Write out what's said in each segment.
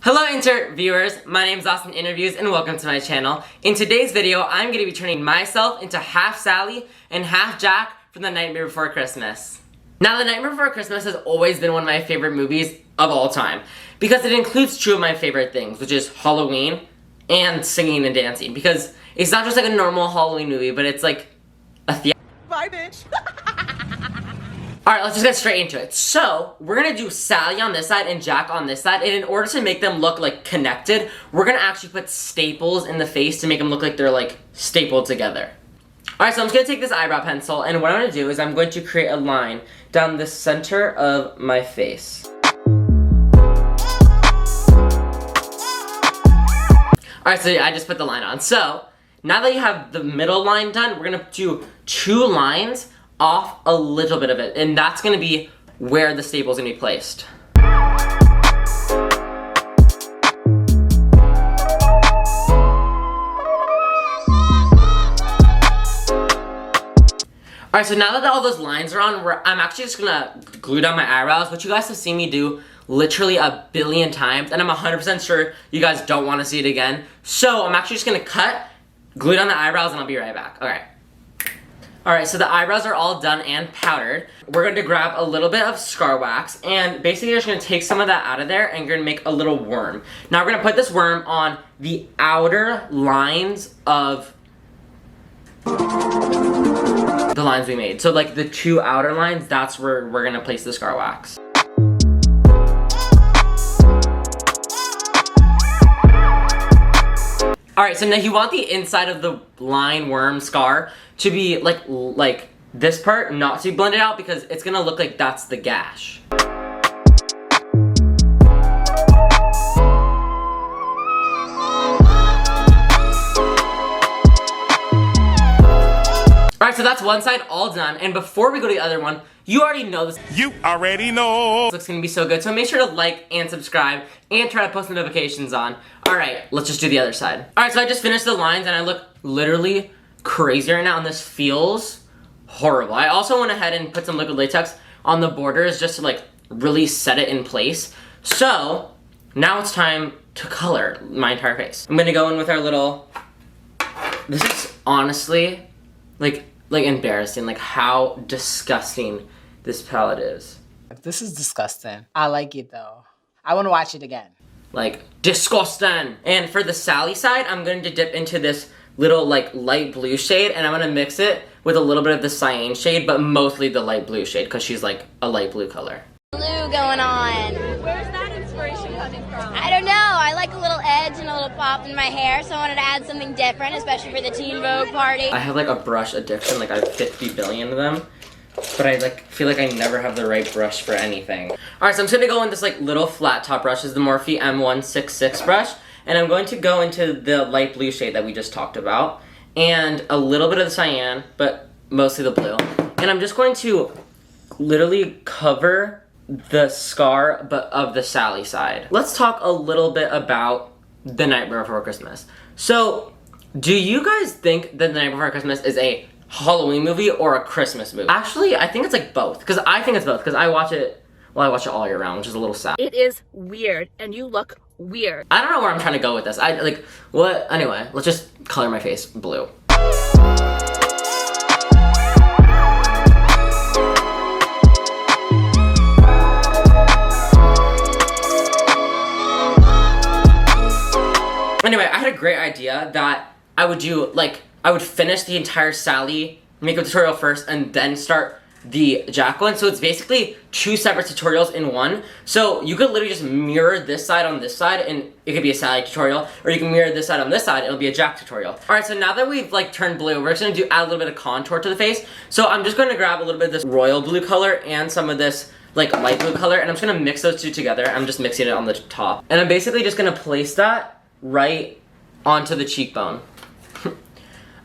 Hello insert viewers, my name is Austin Interviews and welcome to my channel. In today's video, I'm going to be turning myself into half Sally and half Jack from The Nightmare Before Christmas. Now, The Nightmare Before Christmas has always been one of my favorite movies of all time because it includes two of my favorite things, which is Halloween and singing and dancing, because it's not just like a normal Halloween movie, but it's like a Bye, bitch. Alright, let's just get straight into it. So, we're gonna do Sally on this side and Jack on this side, and in order to make them look like connected, we're gonna actually put staples in the face to make them look like they're like stapled together. Alright, so I'm just gonna take this eyebrow pencil, and what I'm gonna do is I'm going to create a line down the center of my face. Alright, so yeah, I just put the line on. So, now that you have the middle line done, we're gonna do two lines off a little bit of it, and that's gonna be where the staple's gonna be placed. Alright, so now that all those lines are on, I'm actually just gonna glue down my eyebrows, which you guys have seen me do literally a billion times, and I'm 100% sure you guys don't want to see it again. So I'm actually just gonna cut, glue down the eyebrows, and I'll be right back. Alright, so the eyebrows are all done and powdered. We're going to grab a little bit of scar wax, and basically you're just going to take some of that out of there, and you're going to make a little worm. Now we're going to put this worm on the outer lines of the lines we made. So like the two outer lines, that's where we're going to place the scar wax. Alright, so now you want the inside of the line worm scar to be like this part, not to be blended out, because it's gonna look like that's the gash. Alright, so that's one side all done, and before we go to the other one, you already know this. You already know. This looks gonna be so good, so make sure to like and subscribe and try to post notifications on. Alright, let's just do the other side. Alright, so I just finished the lines and I look literally crazy right now, and this feels horrible. I also went ahead and put some liquid latex on the borders just to like really set it in place. So now it's time to color my entire face. I'm gonna go in with our little, this is honestly like embarrassing, like how disgusting this palette is. This is disgusting. I like it though. I want to watch it again. Like, disgusting. And for the Sally side, I'm going to dip into this little like light blue shade, and I'm going to mix it with a little bit of the cyan shade, but mostly the light blue shade because she's like a light blue color. Blue going on. Where's that inspiration coming from? I don't know. I like a little edge and a little pop in my hair, so I wanted to add something different, especially for the Teen Vogue party. I have like a brush addiction, like I have 50 billion of them, but I like feel like I never have the right brush for anything. Alright, so I'm just gonna go in this like little flat top brush. This is the Morphe M166 brush, and I'm going to go into the light blue shade that we just talked about, and a little bit of the cyan, but mostly the blue. And I'm just going to literally cover the scar, but of the Sally side. Let's talk a little bit about The Nightmare Before Christmas. So, do you guys think that The Nightmare Before Christmas is a Halloween movie or a Christmas movie? Actually, I think it's like both, because I think it's both, because I watch it all year round, which is a little sad. It is weird, and you look weird. I don't know where I'm trying to go with this. Anyway, let's just color my face blue. Anyway, I had a great idea that I would do, like, I would finish the entire Sally makeup tutorial first and then start the Jack one. So it's basically two separate tutorials in one. So you could literally just mirror this side on this side and it could be a Sally tutorial, or you can mirror this side on this side, it'll be a Jack tutorial. Alright, so now that we've like turned blue, we're just gonna add a little bit of contour to the face. So I'm just gonna grab a little bit of this royal blue color and some of this like light blue color, and I'm just gonna mix those two together. I'm just mixing it on the top. And I'm basically just gonna place that right onto the cheekbone.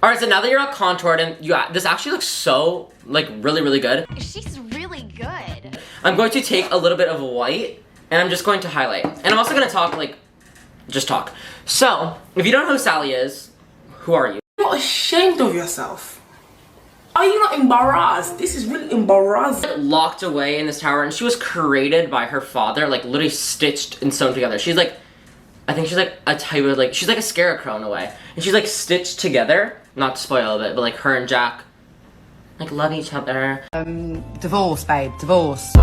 Alright, so now that you're all contoured, and this actually looks so, like, really good. She's really good. I'm going to take a little bit of white, and I'm just going to highlight. And I'm also going to talk, like, just talk. So, if you don't know who Sally is, who are you? You're not ashamed of yourself. Are you not embarrassed? This is really embarrassing. Locked away in this tower, and she was created by her father, like, literally stitched and sewn together. She's, like, I think she's like a type of like, she's like a scarecrow in a way. And she's like stitched together, not to spoil it, but like her and Jack like love each other. Divorce, babe, divorce.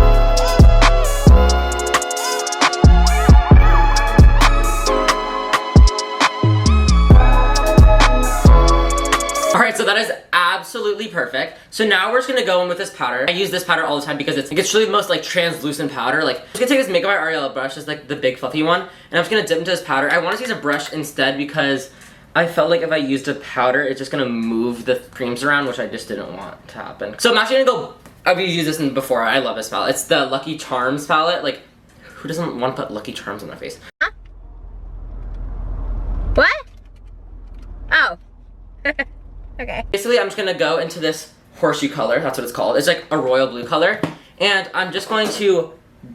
Alright, so that is absolutely perfect. So now we're just gonna go in with this powder. I use this powder all the time because it's really the most like translucent powder. Like, I'm just gonna take this Makeup by Ariel brush, just like the big fluffy one, and I'm just gonna dip into this powder. I want to use a brush instead because I felt like if I used a powder, it's just gonna move the creams around, which I just didn't want to happen. So I'm actually gonna go, I've used this before, I love this palette. It's the Lucky Charms palette. Like, who doesn't want to put Lucky Charms on their face? What? Oh. Okay. Basically, I'm just gonna go into this horseshoe color, that's what it's called. It's like a royal blue color. And I'm just going to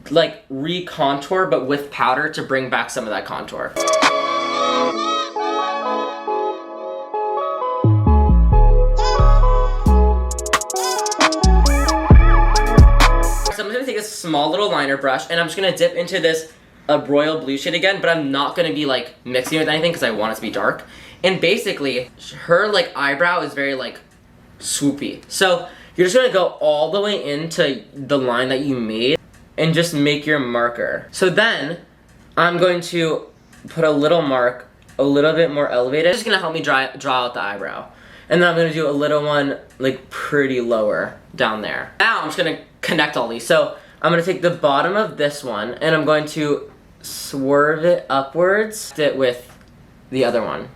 like re-contour, but with powder to bring back some of that contour. So I'm gonna take a small little liner brush and I'm just gonna dip into this royal blue shade again, but I'm not gonna be like mixing with anything because I want it to be dark. And basically, her like eyebrow is very like swoopy. So you're just gonna go all the way into the line that you made and just make your marker. So then I'm going to put a little mark, a little bit more elevated. It's just gonna help me draw out the eyebrow. And then I'm gonna do a little one like pretty lower down there. Now I'm just gonna connect all these. So I'm gonna take the bottom of this one and I'm going to swerve it upwards, it with the other one.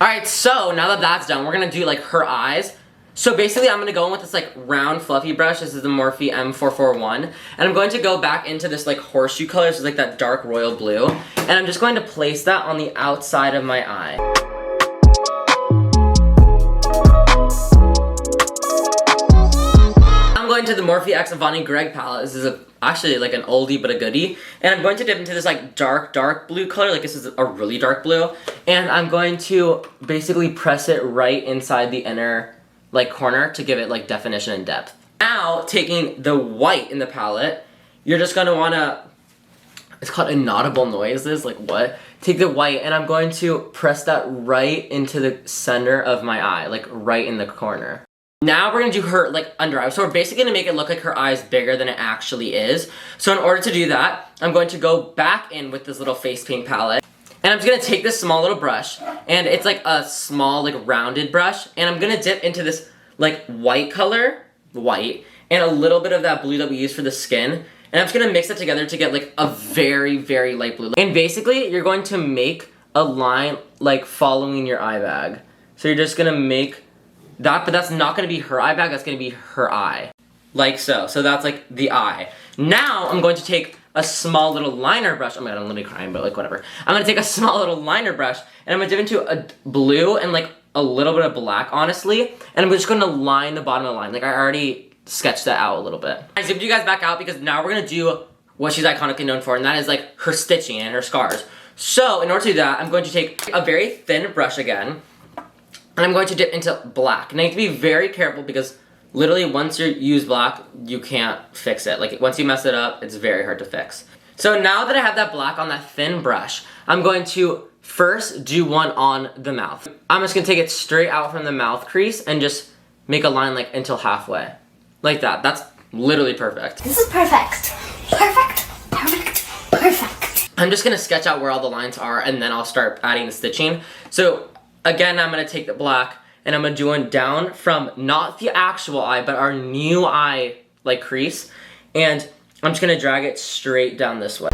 Alright, so now that that's done, we're gonna do like her eyes. So basically I'm gonna go in with this like round fluffy brush. This is the Morphe M441. And I'm going to go back into this like horseshoe color, so it's like that dark royal blue. And I'm just going to place that on the outside of my eye. I'm going to the Morphe X Avani Greg palette. This is actually like an oldie but a goodie. And I'm going to dip into this like dark blue color. Like this is a really dark blue. And I'm going to basically press it right inside the inner like corner to give it like definition and depth. Now, taking the white in the palette, you're just gonna wanna, it's called inaudible noises, like what? Take the white and I'm going to press that right into the center of my eye, like right in the corner. Now we're gonna do her like under eye. So we're basically gonna make it look like her eye is bigger than it actually is. So in order to do that, I'm going to go back in with this little face paint palette. And I'm just gonna take this small little brush, and it's like a small like rounded brush, and I'm gonna dip into this like white color, white, and a little bit of that blue that we use for the skin. And I'm just gonna mix it together to get like a very, very light blue. And basically, you're going to make a line like following your eye bag. So you're just gonna make that, but that's not gonna be her eye bag, that's gonna be her eye. Like so. So that's like the eye. Now I'm going to take a small little liner brush. Oh my god, I'm literally crying, but like whatever. I'm gonna take a small little liner brush and I'm gonna dip into a blue and like a little bit of black, honestly. And I'm just gonna line the bottom of the line. Like I already sketched that out a little bit. I zoomed you guys back out because now we're gonna do what she's iconically known for, and that is like her stitching and her scars. So in order to do that, I'm going to take a very thin brush again, and I'm going to dip into black. Now you have to be very careful because literally once you use black, you can't fix it. Like once you mess it up, it's very hard to fix. So now that I have that black on that thin brush, I'm going to first do one on the mouth. I'm just gonna take it straight out from the mouth crease and just make a line like until halfway. Like that. That's literally perfect. This is perfect. Perfect, perfect, perfect. I'm just gonna sketch out where all the lines are and then I'll start adding the stitching. So again, I'm gonna take the black and I'm gonna do one down from not the actual eye, but our new eye like crease. And I'm just gonna drag it straight down this way.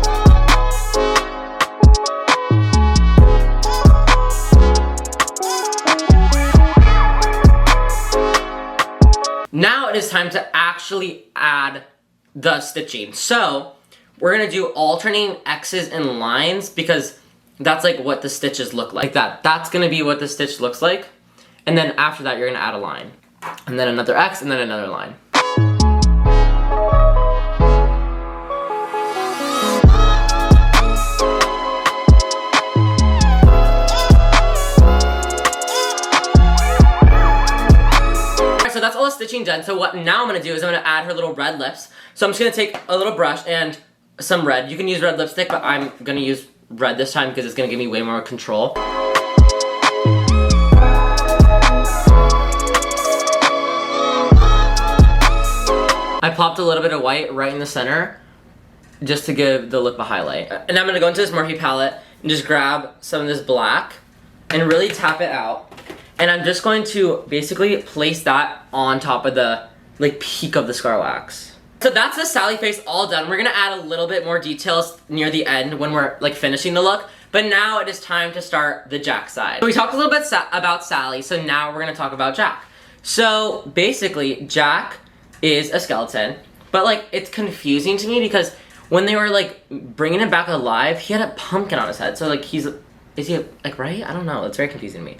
Now it is time to actually add the stitching. So we're gonna do alternating X's and lines because that's like what the stitches look like. That. That's gonna be what the stitch looks like. And then after that, you're gonna add a line. And then another X and then another line. So that's all the stitching done. So what now I'm gonna do is I'm gonna add her little red lips. So I'm just gonna take a little brush and some red. You can use red lipstick, but I'm gonna use red this time because it's gonna give me way more control. I popped a little bit of white right in the center just to give the lip a highlight. And I'm gonna go into this Morphe palette and just grab some of this black and really tap it out. And I'm just going to basically place that on top of the like peak of the scar wax. So that's the Sally face all done. We're gonna add a little bit more details near the end when we're like finishing the look. But now it is time to start the Jack side. So we talked a little bit about Sally, so now we're gonna talk about Jack. So basically, Jack is a skeleton, but like it's confusing to me because when they were like bringing him back alive, he had a pumpkin on his head. So like is he like right? I don't know. It's very confusing to me.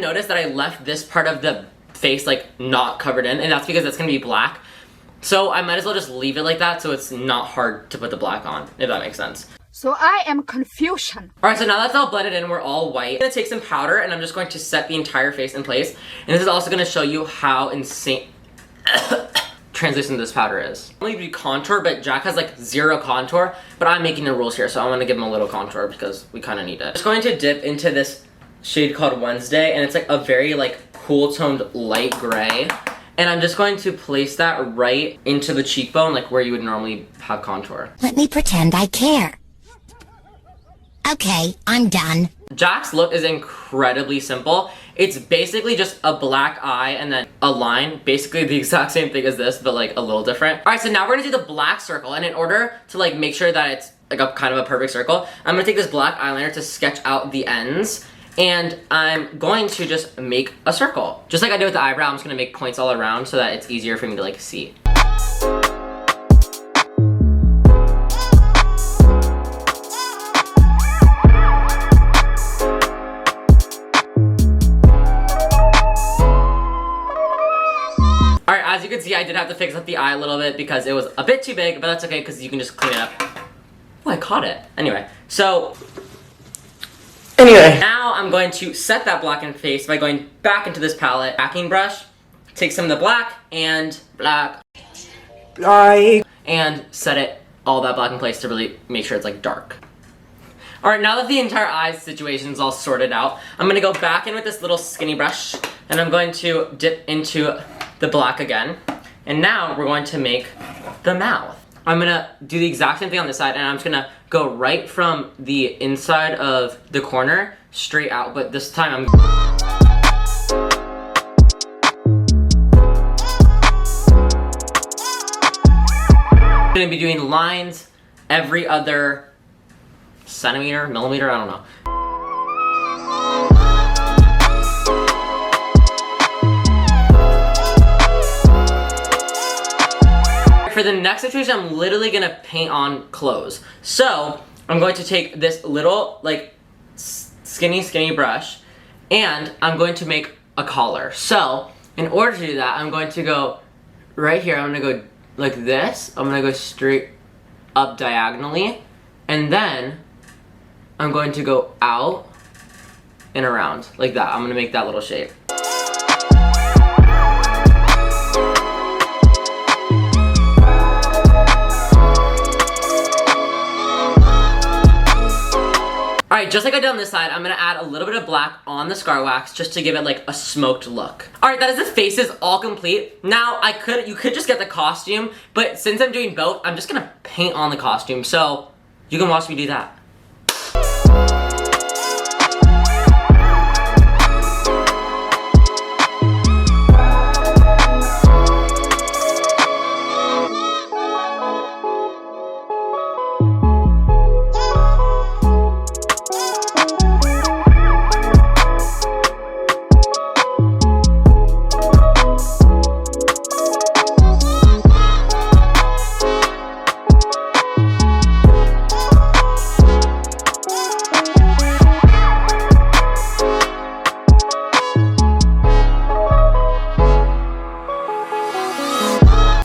Notice that I left this part of the face like not covered in, and that's because it's gonna be black. So I might as well just leave it like that so it's not hard to put the black on, if that makes sense. So I am confusion. Alright, so now that's all blended in, we're all white. I'm gonna take some powder and I'm just going to set the entire face in place. And this is also gonna show you how insane translucent this powder is. I'm gonna do contour, but Jack has like zero contour, but I'm making the rules here, so I'm gonna give him a little contour because we kinda need it. I'm just going to dip into this shade called Wednesday, and it's like a very like cool toned light gray. And I'm just going to place that right into the cheekbone, like where you would normally have contour. Let me pretend I care. Okay, I'm done. Jack's look is incredibly simple. It's basically just a black eye and then a line. Basically the exact same thing as this, but like a little different. All right, so now we're gonna do the black circle. And in order to like make sure that it's like a kind of a perfect circle, I'm gonna take this black eyeliner to sketch out the ends. And I'm going to just make a circle. Just like I did with the eyebrow, I'm just gonna make points all around so that it's easier for me to like see. Alright, as you can see, I did have to fix up the eye a little bit because it was a bit too big, but that's okay because you can just clean it up. Oh, I caught it. Anyway, so now I'm going to set that blackened face by going back into this palette, backing brush, take some of the black, and and set it all that black in place to really make sure it's like dark. Alright, now that the entire eye situation is all sorted out, I'm gonna go back in with this little skinny brush, and I'm going to dip into the black again. And now we're going to make the mouth. I'm gonna do the exact same thing on this side, and I'm just gonna go right from the inside of the corner straight out, but this time I'm gonna be doing lines every other centimeter, millimeter, I don't know. For the next situation, I'm literally gonna paint on clothes. So I'm going to take this little like skinny brush, and I'm going to make a collar. So in order to do that, I'm going to go right here. I'm gonna go like this. I'm gonna go straight up diagonally, and then I'm going to go out and around like that. I'm gonna make that little shape. Alright, just like I did on this side, I'm gonna add a little bit of black on the scar wax just to give it like a smoked look. Alright, that is the faces all complete. Now, you could just get the costume, but since I'm doing both, I'm just gonna paint on the costume, so you can watch me do that.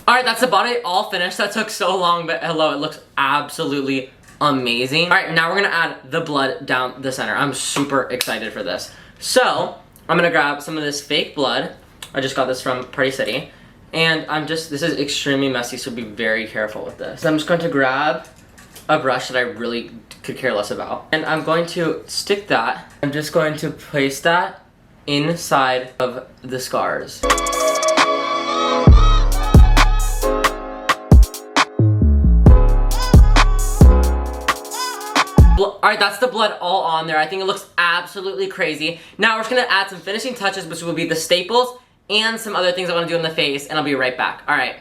Alright, that's about it, all finished. That took so long, but hello, it looks absolutely amazing. All right, now we're gonna add the blood down the center. I'm super excited for this. So, I'm gonna grab some of this fake blood. I just got this from Party City. And this is extremely messy, so be very careful with this. So I'm just going to grab a brush that I really could care less about. And I'm going to stick that. I'm just going to place that inside of the scars. Alright, that's the blood all on there. I think it looks absolutely crazy. Now we're just gonna add some finishing touches, which will be the staples and some other things I want to do on the face, and I'll be right back. Alright,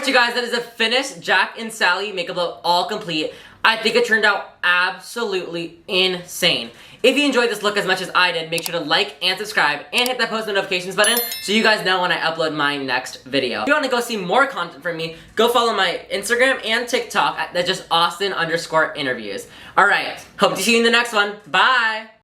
you guys, that is a finished Jack and Sally makeup look, all complete. I think it turned out absolutely insane. If you enjoyed this look as much as I did, make sure to like and subscribe and hit that post notifications button so you guys know when I upload my next video. If you want to go see more content from me, go follow my Instagram and TikTok. That's just Austin_interviews. Alright, hope to see you in the next one. Bye!